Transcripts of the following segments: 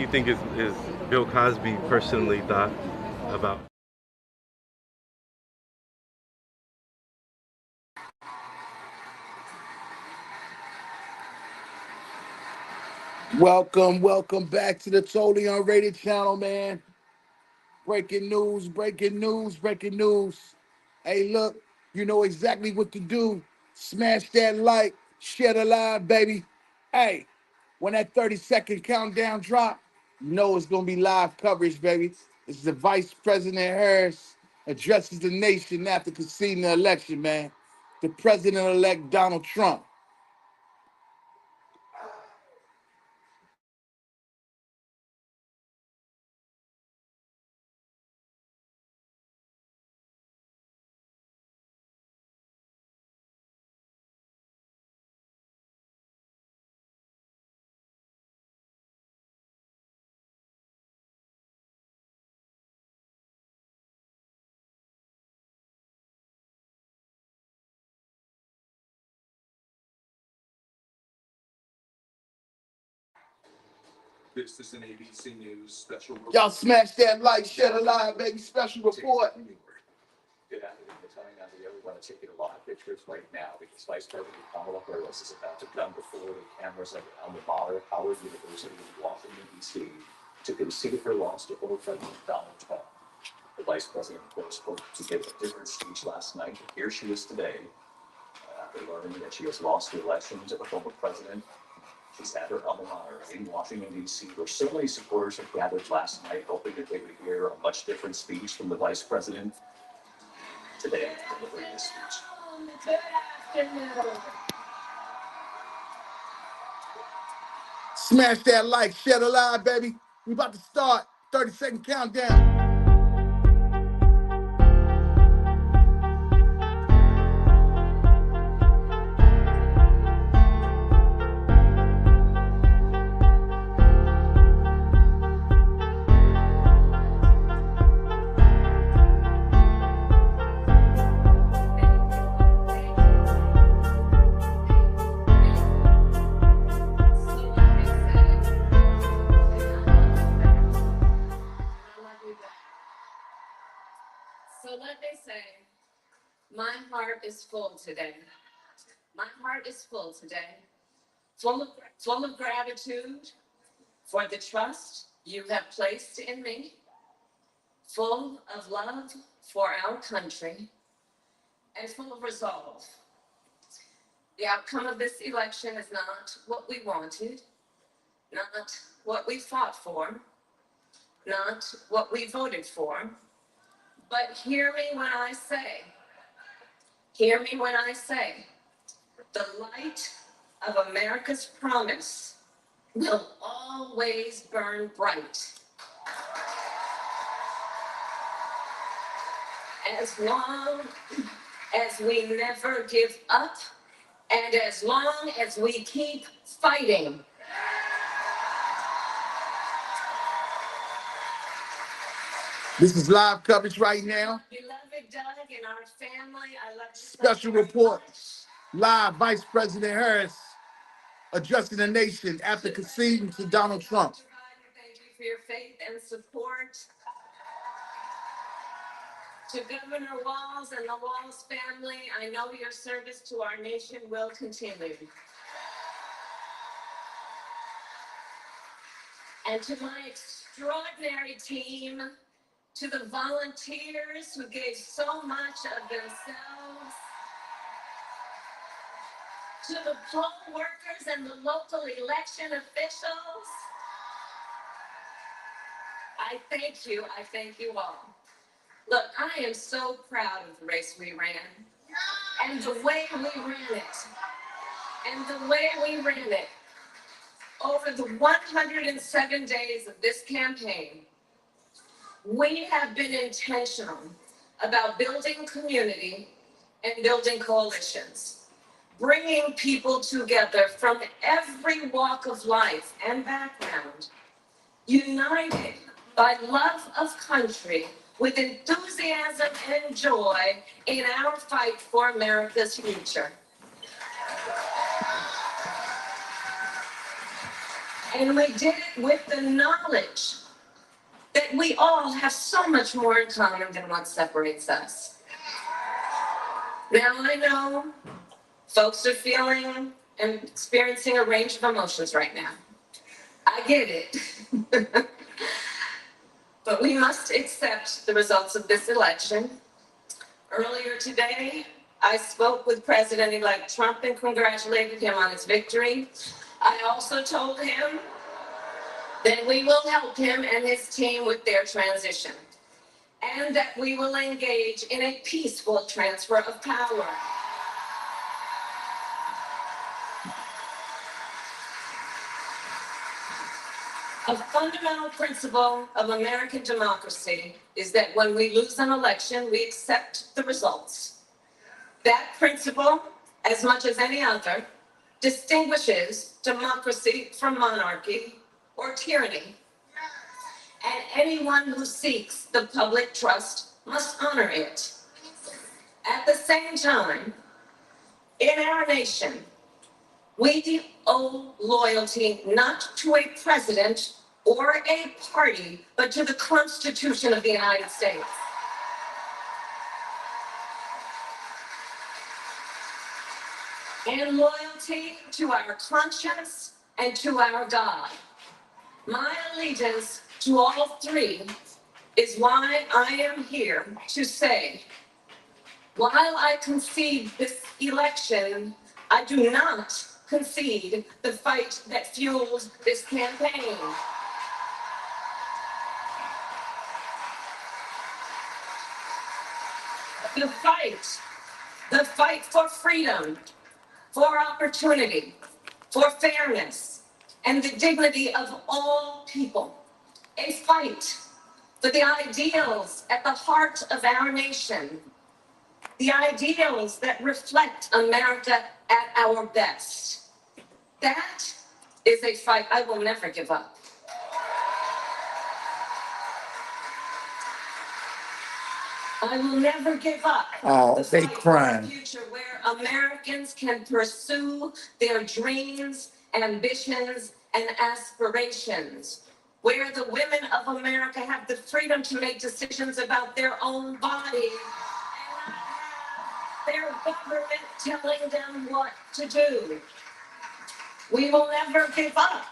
you think is Bill Cosby personally thought about? Welcome back to the Totally Unrated channel, man. Breaking news. Hey, look, you know exactly what to do. Smash that like, share the live, baby. Hey, when that 30-second countdown drop, you know it's gonna be live coverage, baby. It's the Vice President Harris addresses the nation after conceding the election, man. The President-elect Donald Trump. This is an ABC News special report. Y'all smash that like, share the live, baby. Special report. Good afternoon. We're telling you we want to take you to live pictures right now because Vice President Kamala Harris is about to come before the cameras at Alma Mahler, Howard University in Washington, D.C. to concede her loss to former President Donald Trump. The Vice President, of course, spoke to give a different speech last night. Here she is today after learning that she has lost the election to the former president. She's at her alma mater in Washington, D.C., where so many supporters have gathered last night, hoping that they would hear a much different speech from the vice president today, delivering this speech. Good afternoon. Smash that like, share the live, baby. We about to start. 30-second countdown. So let me say, my heart is full today. My heart is full today, full of gratitude for the trust you have placed in me, full of love for our country, and full of resolve. The outcome of this election is not what we wanted, not what we fought for, not what we voted for, but hear me when I say, the light of America's promise will always burn bright. As long as we never give up, and as long as we keep fighting. This is live coverage right now. Beloved Doug and our family, I love you. Special report. Live, Vice President Harris addressing the nation after conceding to Donald Trump. Thank you for your faith and support. To Governor Walz and the Walz family, I know your service to our nation will continue. And to my extraordinary team, to the volunteers who gave so much of themselves, to the poll workers and the local election officials, I thank you all. Look, I am so proud of the race we ran, and the way we ran it, over the 107 days of this campaign. We have been intentional about building community and building coalitions, bringing people together from every walk of life and background, united by love of country with enthusiasm and joy in our fight for America's future. And we did it with the knowledge that we all have so much more in common than what separates us. Now I know folks are feeling and experiencing a range of emotions right now. I get it. But we must accept the results of this election. Earlier today, I spoke with President-elect Trump and congratulated him on his victory. I also told him that we will help him and his team with their transition, and that we will engage in a peaceful transfer of power. A fundamental principle of American democracy is that when we lose an election, we accept the results. That principle, as much as any other, distinguishes democracy from monarchy or tyranny. And anyone who seeks the public trust must honor it. At the same time, in our nation, we owe loyalty not to a president or a party, but to the Constitution of the United States. And loyalty to our conscience and to our God. My allegiance to all three is why I am here to say, while I concede this election, I do not concede the fight that fuels this campaign. The fight for freedom, for opportunity, for fairness, and the dignity of all people. A fight for the ideals at the heart of our nation, the ideals that reflect America at our best. That is a fight I will never give up. I will never give up. Oh, they crying. A future where Americans can pursue their dreams, ambitions, and aspirations. Where the women of America have the freedom to make decisions about their own body and not have their government telling them what to do. We will never give up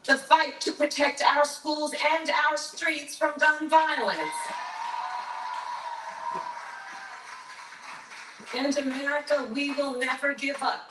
the fight to protect our schools and our streets from gun violence. And America, we will never give up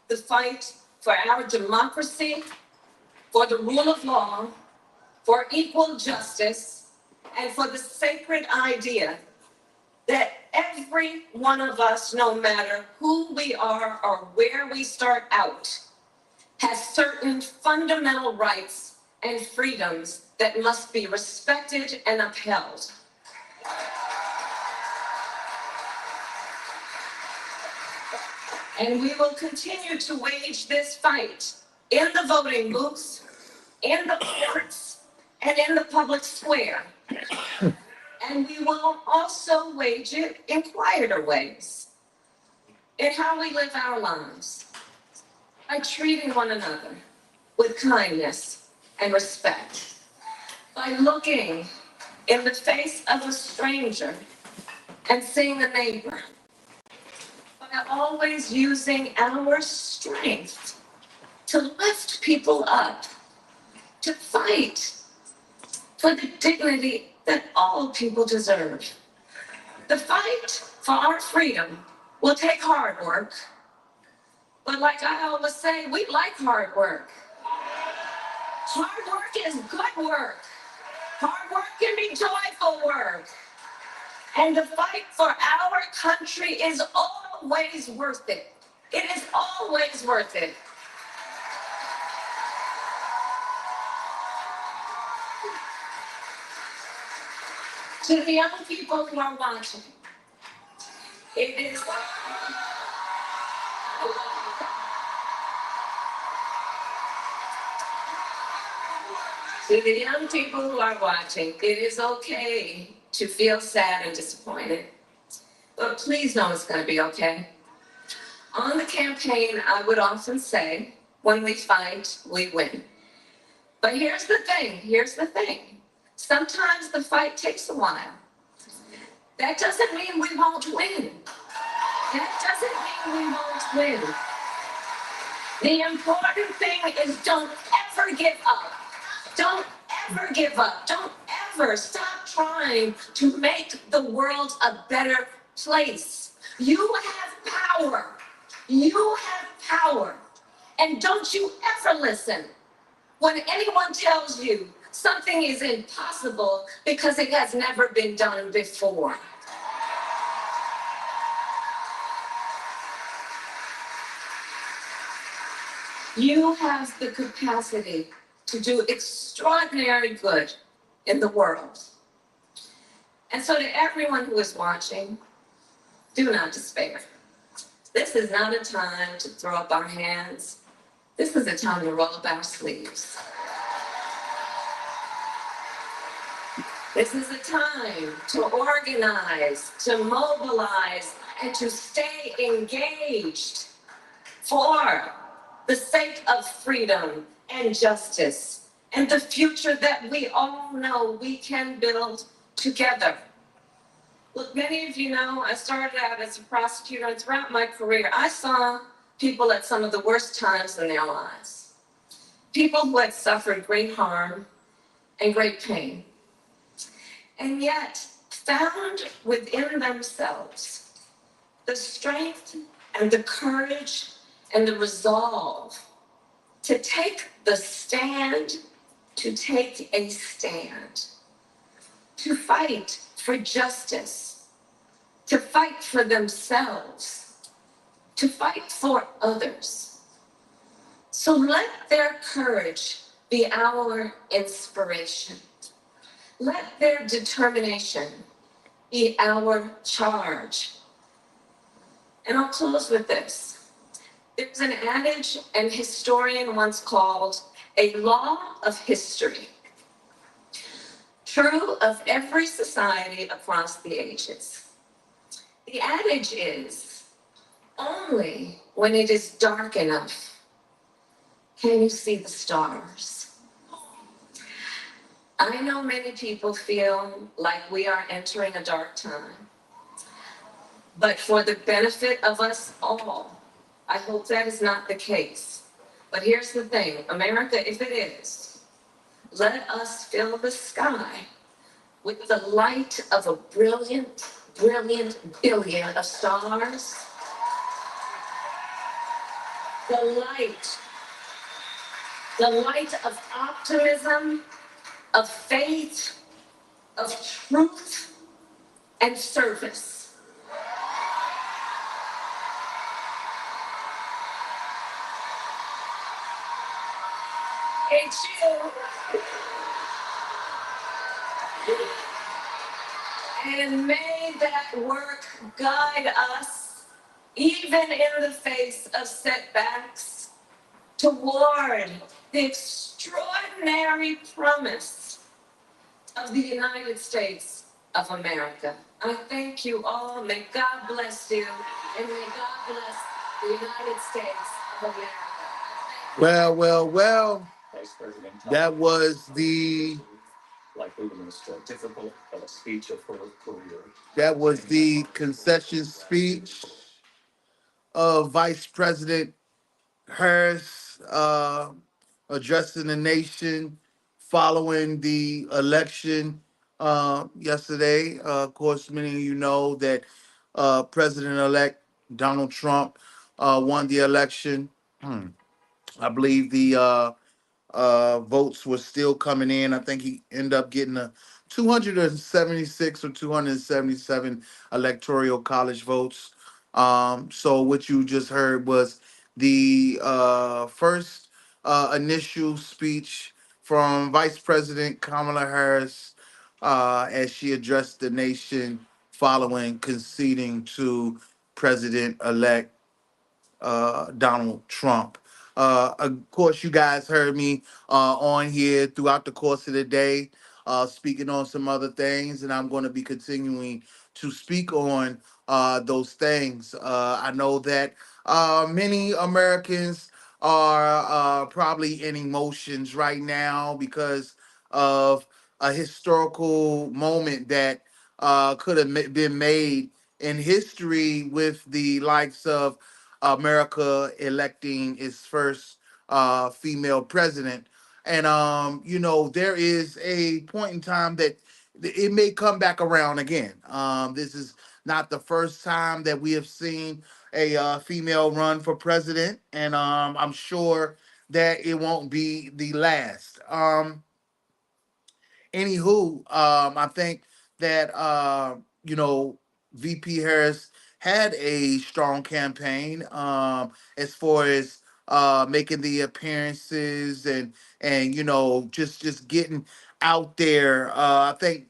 the fight for our democracy, for the rule of law, for equal justice, and for the sacred idea that every one of us, no matter who we are or where we start out, has certain fundamental rights and freedoms that must be respected and upheld. And we will continue to wage this fight in the voting booths, in the courts, and in the public square. And we will also wage it in quieter ways, in how we live our lives, by treating one another with kindness and respect, by looking in the face of a stranger and seeing a neighbor, by always using our strength to lift people up, to fight for the dignity that all people deserve. The fight for our freedom will take hard work, but like I always say, we like hard work. Hard work is good work. Hard work can be joyful work. And the fight for our country is always worth it. It is always worth it. To the young people who are watching, it is to the young people who are watching, it is okay to feel sad and disappointed. But please know it's going to be okay. On the campaign, I would often say, when we fight, we win. But here's the thing. Sometimes the fight takes a while. That doesn't mean we won't win. That doesn't mean we won't win. The important thing is don't ever give up. Don't ever give up. Don't ever stop trying to make the world a better place. You have power. You have power. And don't you ever listen when anyone tells you something is impossible because it has never been done before. You have the capacity to do extraordinary good in the world. And so, to everyone who is watching, do not despair. This is not a time to throw up our hands. This is a time to roll up our sleeves. This is a time to organize, to mobilize, and to stay engaged for the sake of freedom and justice and the future that we all know we can build together. Look, many of you know I started out as a prosecutor, and throughout my career, I saw people at some of the worst times in their lives. People who had suffered great harm and great pain, and yet found within themselves the strength and the courage and the resolve to take the stand, to take a stand, to fight for justice, to fight for themselves, to fight for others. So let their courage be our inspiration. Let their determination be our charge. And I'll close with this. There's an adage an historian once called a law of history, true of every society across the ages. The adage is, only when it is dark enough can you see the stars. I know many people feel like we are entering a dark time, but for the benefit of us all, I hope that is not the case. But here's the thing, America, if it is, let us fill the sky with the light of a brilliant, brilliant billion of stars. The light of optimism, of faith, of truth, and service. It's you. And may that work guide us, even in the face of setbacks, toward the extraordinary promise of the United States of America. I thank you all. May God bless you, and may God bless the United States of America. Well. That was the concession speech of Vice President Harris addressing the nation following the election yesterday. Of course, many of you know that President-elect Donald Trump won the election. I believe the votes were still coming in. I think he ended up getting a 276 or 277 electoral college votes. So what you just heard was the first initial speech from Vice President Kamala Harris as she addressed the nation following conceding to President-elect Donald Trump. Of course, you guys heard me on here throughout the course of the day, speaking on some other things, and I'm going to be continuing to speak on those things. I know that many Americans are probably in emotions right now because of a historical moment that could have been made in history with the likes of America electing its first female president. And there is a point in time that it may come back around again. This is not the first time that we have seen a female run for president, and I'm sure that it won't be the last. Anywho, I think that VP Harris had a strong campaign as far as making the appearances and just getting out there. I think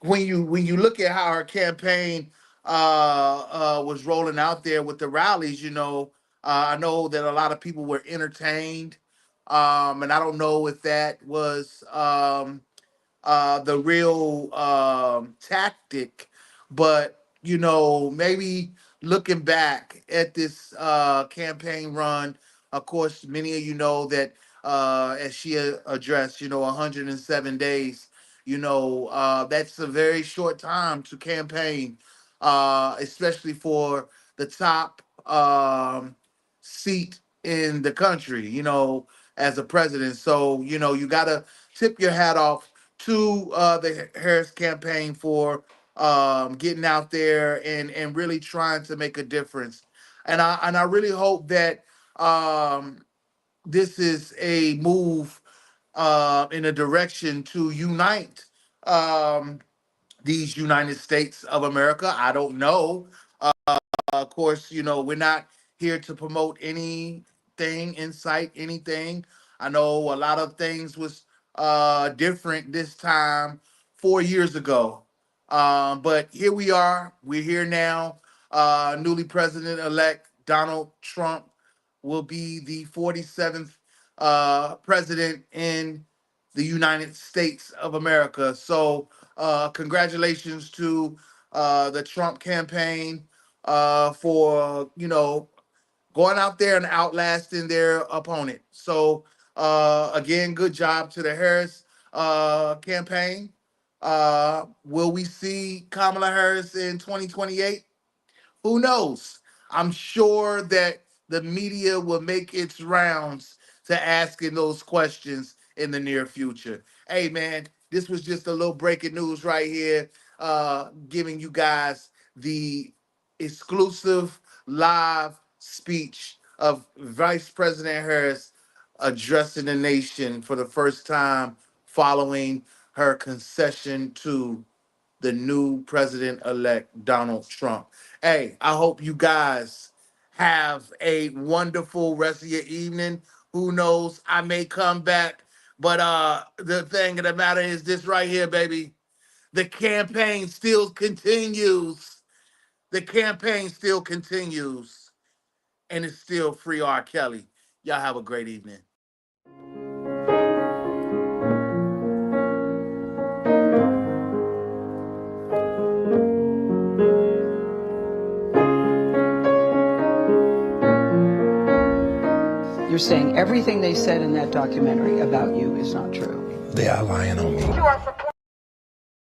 when you look at how her campaign was rolling out there with the rallies, I know that a lot of people were entertained, and I don't know if that was the real tactic. But maybe looking back at this campaign run, of course, many of you know that as she addressed, 107 days. That's a very short time to campaign, especially for the top seat in the country. As a president. So you gotta tip your hat off to the Harris campaign for getting out there and really trying to make a difference. And I really hope that this is a move in a direction to unite these United States of America. I don't know. Of course, we're not here to promote anything, incite anything. I know a lot of things was different this time 4 years ago. But here we are. We're here now. Newly president-elect Donald Trump will be the 47th president in the United States of America. So congratulations to the Trump campaign for going out there and outlasting their opponent. So again, good job to the Harris campaign. Will we see Kamala Harris in 2028? Who knows? I'm sure that the media will make its rounds to asking those questions in the near future. Hey, man, this was just a little breaking news right here, giving you guys the exclusive live speech of Vice President Harris addressing the nation for the first time following her concession to the new president-elect Donald Trump. Hey, I hope you guys have a wonderful rest of your evening. Who knows? I may come back, but the thing of the matter is this right here, baby. The campaign still continues. The campaign still continues, and it's still free R. Kelly. Y'all have a great evening. You're saying everything they said in that documentary about you is not true. They are lying on me.